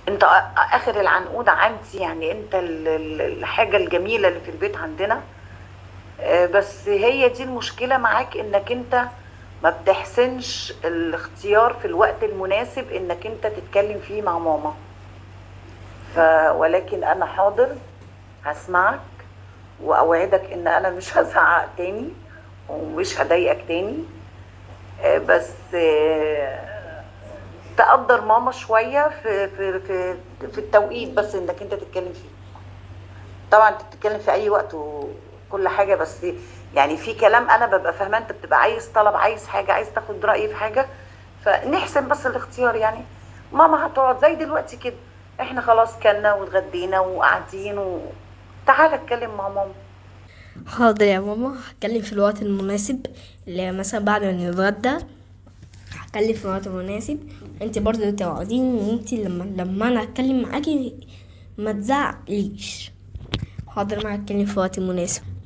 انت اخر العنقود عندي، يعني انت الحاجة الجميلة اللي في البيت عندنا. بس هي دي المشكلة معاك، انك انت ما بتحسنش الاختيار في الوقت المناسب انك انت تتكلم فيه مع ماما. ف ولكن انا حاضر، هسمعك، واوعدك ان انا مش هزعق تاني ومش هضايقك تاني. بس تقدر ماما شوية في التوقيت بس انك انت تتكلم فيه. طبعا انت بتتكلم في اي وقت وكل حاجة، بس يعني في كلام انا ببقى فاهمة انت بتبقى عايز طلب، عايز حاجة، عايز تاخد رأيي في حاجة، فنحسن بس الاختيار يعني. ماما هتقعد زي دلوقتي كده، احنا خلاص كلنا واتغدينا وقاعدين تعالى اتكلم مع ماما. حاضر يا ماما، هتكلم في الوقت المناسب، اللي هي مثلا بعد ما نتغدى. هتكلم في الوقت المناسب. انت برضه توعديني ان انت لما انا اتكلم معاكي ما تزعقليش. حاضر، ما هتكلم في وقت مناسب.